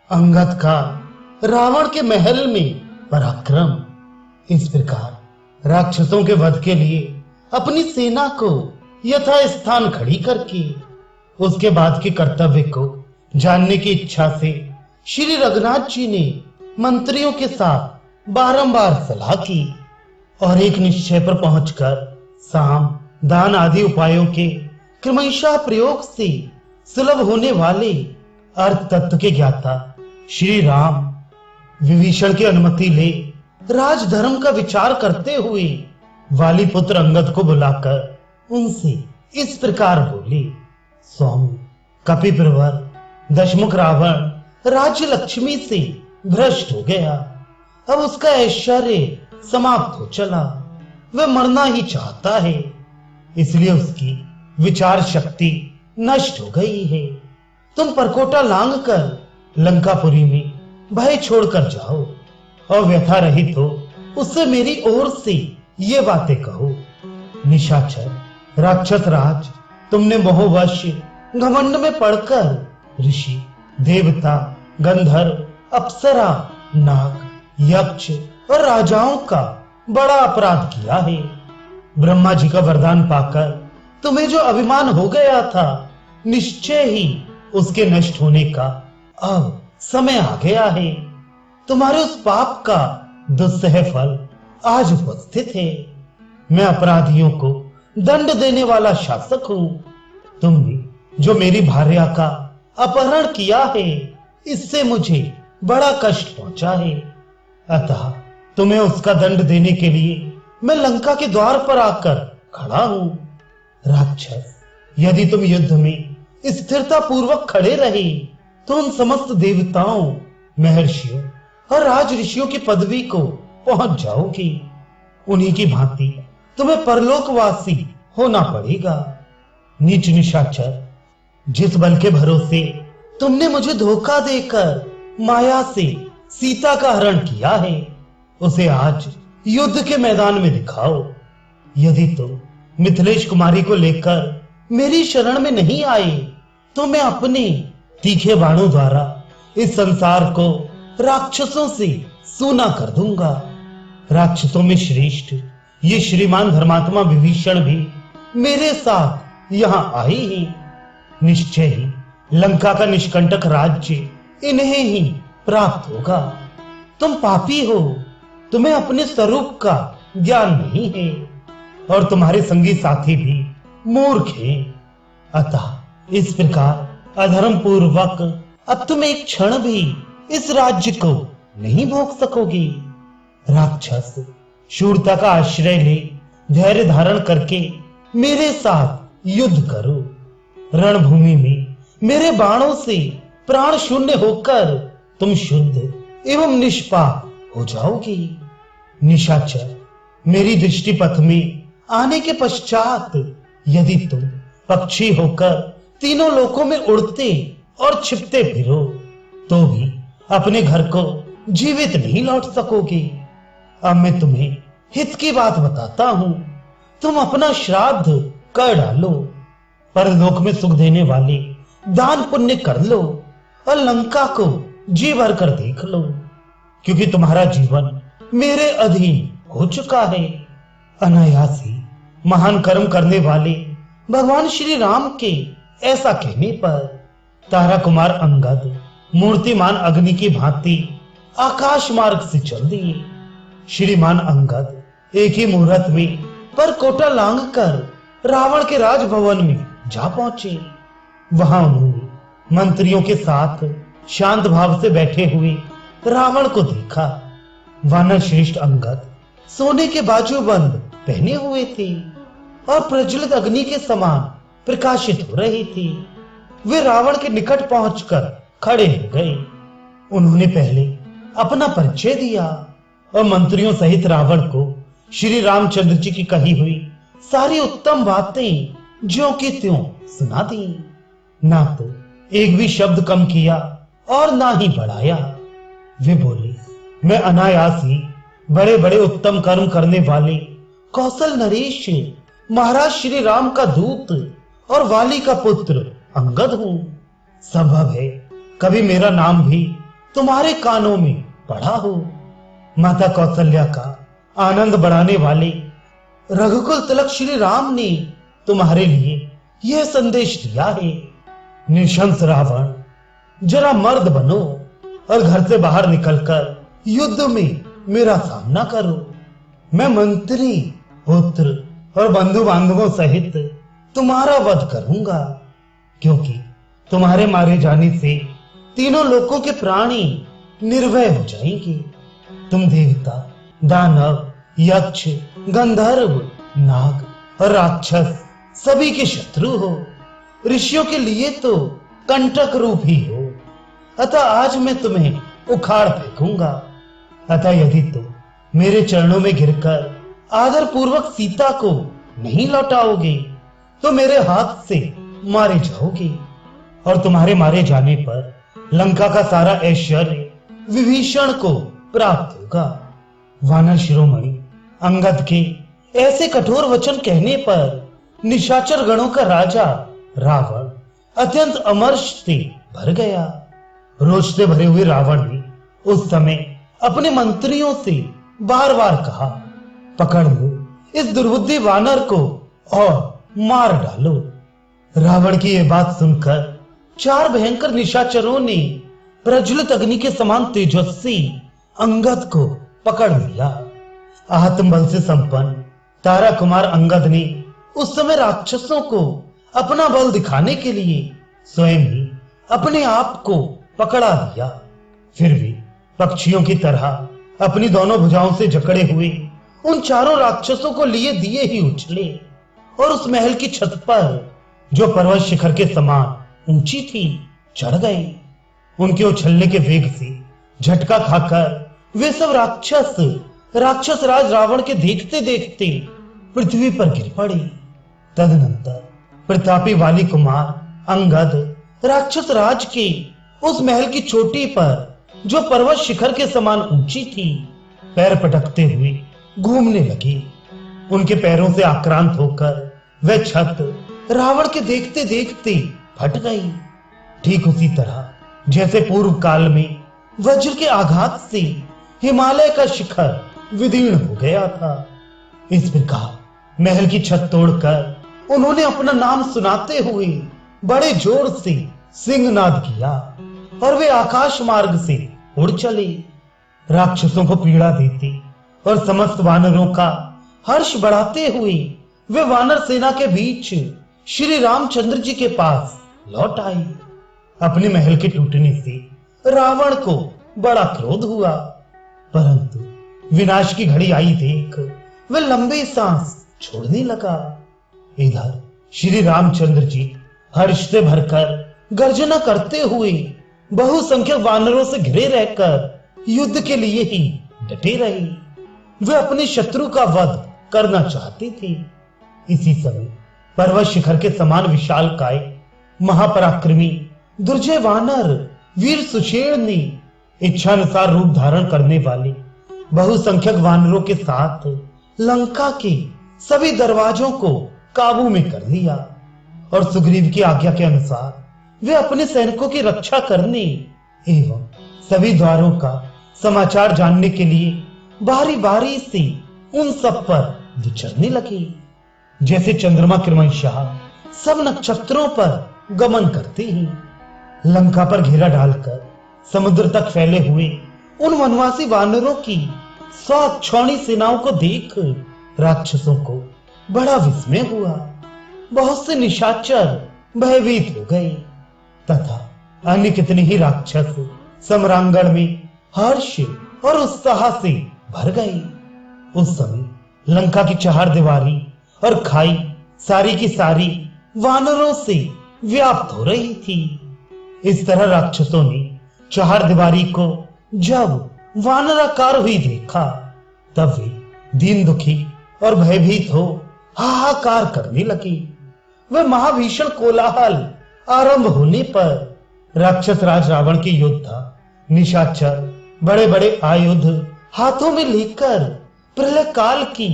अंगद का रावण के महल में पराक्रम। इस प्रकार राक्षसों के वध के लिए अपनी सेना को यथा स्थान खड़ी करके उसके बाद के कर्तव्य को जानने की इच्छा से श्री रघुनाथ जी ने मंत्रियों के साथ बारंबार सलाह की और एक निश्चय पर पहुंचकर साम दान आदि उपायों के क्रमशः प्रयोग से सुलभ होने वाले अर्थ तत्व के ज्ञाता श्री राम विभीषण की अनुमति ले राजधर्म का विचार करते हुए वाली पुत्र अंगद को बुलाकर उनसे इस प्रकार बोले। स्वामी, कपिप्रवर दशमुख रावण राज्य लक्ष्मी से भ्रष्ट हो गया। अब उसका ऐश्वर्य समाप्त हो चला। वह मरना ही चाहता है, इसलिए उसकी विचार शक्ति नष्ट हो गई है। तुम परकोटा लांग कर लंकापुरी में भय छोड़कर जाओ और व्यथा रहित हो उससे मेरी ओर से ये बातें कहो। निशाचर, राक्षस राज, तुमने मोहवश घमंड में पड़कर ऋषि, देवता, गंधर्व, अप्सरा, नाग, यक्ष और राजाओं का बड़ा अपराध किया है। ब्रह्मा जी का वरदान पाकर तुम्हें जो अभिमान हो गया था, निश्चय ही उसके नष्ट होने का अब समय आ गया है। तुम्हारे उस पाप का दुस्सह फल आज उपस्थित है। मैं अपराधियों को दंड देने वाला शासक हूं। तुमने जो मेरी भार्या का अपहरण किया है, इससे मुझे बड़ा कष्ट पहुंचा है। अतः तुम्हें उसका दंड देने के लिए मैं लंका के द्वार पर आकर खड़ा हूं। राक्षस, यदि तुम युद्ध में स्थिरता पूर्वक खड़े रहे तो उन समस्त देवताओं, महर्षियों और राज ऋषियों की पदवी को पहुंच जाओगी। उन्हीं की भांति तुम्हें परलोकवासी होना पड़ेगा। नीच निशाचर, जिस बल के भरोसे तुमने मुझे धोखा देकर माया से सीता का हरण किया है, उसे आज युद्ध के मैदान में दिखाओ। यदि तुम मिथिलेश कुमारी को लेकर मेरी शरण में नहीं आए तो मैं अपने तीखे बाणों द्वारा इस संसार को राक्षसों से सूना कर दूंगा। राक्षसों में श्रेष्ठ ये श्रीमान धर्मात्मा विभीषण भी मेरे साथ यहाँ आए ही। निश्चय ही लंका का निष्कंटक राज्य इन्हें ही प्राप्त होगा। तुम पापी हो, तुम्हें अपने स्वरूप का ज्ञान नहीं है और तुम्हारे संगी साथी भी मूर्ख हैं। अतः इस प्रकार अधर्म पूर्वक अब तुम एक क्षण भी इस राज्य को नहीं भोग सकोगे। राक्षस, शूरता का आश्रय ले धैर्य धारण करके मेरे साथ युद्ध करो। रणभूमि में मेरे बाणों से प्राण शून्य होकर तुम शुद्ध एवं निष्पाप हो जाओगी। निशाचर, मेरी दृष्टि पथ में आने के पश्चात यदि तुम पक्षी होकर तीनों लोकों में उड़ते और छिपते फिरो तो भी अपने घर को जीवित नहीं लौट सकोगे। अब मैं तुम्हें हित की बात बताता हूं। तुम अपना श्राद्ध कर डालो, परलोक में सुख देने वाले दान पुण्य कर लो और लंका को जी भर कर देख लो, क्योंकि तुम्हारा जीवन मेरे अधीन हो चुका है। अनायास ही महान कर्म करने वाले भगवान श्री राम के ऐसा कहने पर तारा कुमार अंगद मूर्तिमान अग्नि की भांति आकाश मार्ग से चल दिए। श्रीमान अंगद एक ही मुहूर्त में परकोटा लांग कर रावण के राजभवन में जा पहुंचे। वहां उन्होंने मंत्रियों के साथ शांत भाव से बैठे हुए रावण को देखा। वानर श्रेष्ठ अंगद सोने के बाजूबंद पहने हुए थे और प्रज्वलित अग्नि के समान प्रकाशित हो रही थी। वे रावण के निकट पहुंचकर खड़े हो गए। उन्होंने पहले अपना परिचय दिया और मंत्रियों सहित रावण को श्री रामचंद्र जी की कही हुई सारी उत्तम बातें ज्यों की त्यों सुना दी। ना तो एक भी शब्द कम किया और ना ही बढ़ाया। वे बोले, मैं अनायास ही बड़े बड़े उत्तम कर्म करने वाले कौशल नरेश महाराज श्री राम का दूत और वाली का पुत्र अंगद हूं। संभव है कभी मेरा नाम भी तुम्हारे कानों में पड़ा हो। माता कौशल्या का आनंद बढ़ाने वाले रघुकुल तिलक श्री राम ने तुम्हारे लिए यह संदेश दिया है, निशंस रावण, जरा मर्द बनो और घर से बाहर निकलकर युद्ध में मेरा सामना करो। मैं मंत्री, पुत्र और बंधु बांधवों सहित तुम्हारा वध करूंगा, क्योंकि तुम्हारे मारे जाने से तीनों लोकों के प्राणी निर्भय हो जाएंगे। तुम देवता, दानव, यक्ष, गंधर्व, नाग और राक्षस सभी के शत्रु हो। ऋषियों के लिए तो कंटक रूप ही हो। अतः आज मैं तुम्हें उखाड़ फेंकूंगा। अतः यदि तुम मेरे चरणों में गिरकर आदर पूर्वक सीता को नहीं लौटाओगे तो मेरे हाथ से मारे जाओगे, और तुम्हारे मारे जाने पर लंका का सारा ऐश्वर्य विभीषण को प्राप्त होगा। वानर शिरोमणि अंगद के ऐसे कठोर वचन कहने पर निशाचर गणों का राजा रावण अत्यंत अमर्ष से भर गया। रोष से भरे हुए रावण ने उस समय अपने मंत्रियों से बार बार कहा, पकड़ लो इस दुर्बुद्धि वानर को और मार डालो। रावण की यह बात सुनकर चार भयंकर निशाचरों ने प्रज्वलित अग्नि के समान तेजस्वी अंगद को पकड़ लिया। आत्मबल से संपन्न तारा कुमार अंगद ने उस समय राक्षसों को अपना बल दिखाने के लिए स्वयं ही अपने आप को पकड़ा दिया। फिर भी पक्षियों की तरह अपनी दोनों भुजाओं से जकड़े हुए उन चारों राक्षसों को लिए दिए ही उछले और उस महल की छत पर, जो पर्वत शिखर के समान ऊंची थी, चढ़ गए। उनके उछलने के वेग से झटका खाकर वे सब राक्षस राज रावण के देखते देखते पृथ्वी पर गिर पड़े। तदनंतर प्रतापी वाली कुमार अंगद राक्षस राज के उस महल की चोटी पर, जो पर्वत शिखर के समान ऊंची थी, पैर पटकते हुए घूमने लगे। उनके पैरों से आक्रांत होकर वह छत रावण के देखते देखते फट गई। ठीक उसी तरह जैसे पूर्व काल में वज्र के आघात से हिमालय का शिखर विदीर्ण हो गया था, इस प्रकार महल की छत तोड़कर उन्होंने अपना नाम सुनाते हुए बड़े जोर से सिंहनाद किया और वे आकाश मार्ग से उड़ चले। राक्षसों को पीड़ा देते और समस्त वानरों का हर्ष बढ़ाते हुए वे वानर सेना के बीच श्री रामचंद्र जी के पास लौट आए। अपने महल के टूटने से रावण को बड़ा क्रोध हुआ, परंतु विनाश की घड़ी आई देख वह लंबी सांस छोड़ने लगा। इधर श्री रामचंद्र जी हर्ष से भरकर गर्जना करते हुए बहुसंख्यक वानरों से घिरे रहकर युद्ध के लिए ही डटे रहे। वे अपने शत्रु का वध करना चाहते थे। इसी समय पर्वत शिखर के समान विशालकाय महापराक्रमी दुर्जय वानर वीर सुषेण ने इच्छानुसार रूप धारण करने वाले बहुसंख्यक वानरों के साथ लंका के सभी दरवाजों को काबू में कर लिया और सुग्रीव की आज्ञा के अनुसार वे अपने सैनिकों की रक्षा करने एवं सभी द्वारों का समाचार जानने के लिए बारी बारी से उन सब पर विचरने लगे। जैसे चंद्रमा क्रमशः सब नक्षत्रों पर गमन करते हैं। लंका पर घेरा डालकर समुद्र तक फैले हुए उन वनवासी वानरों की 100 क्षौणी सेनाओं को देख राक्षसों को बड़ा विस्मय हुआ। बहुत से निशाचर भयभीत हो गए तथा अन्य कितने ही राक्षस सम्रांगण में हर्ष और उत्साह से भर गए। उस समय लंका की चहारदीवारी और खाई सारी की सारी वानरों से व्याप्त हो रही थी। इस तरह राक्षसों ने चहारदीवारी को जब वानराकार हुई देखा, तब वे दीन दुखी और भयभीत हो हाहाकार करने लगे। वह महाभीषण कोलाहल आरंभ होने पर राक्षस राज रावण के योद्धा निशाचर बड़े बड़े आयुध हाथों में लेकर प्रलय काल की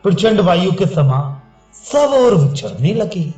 प्रचंड वायु के समान सब ओर विचरने लगे।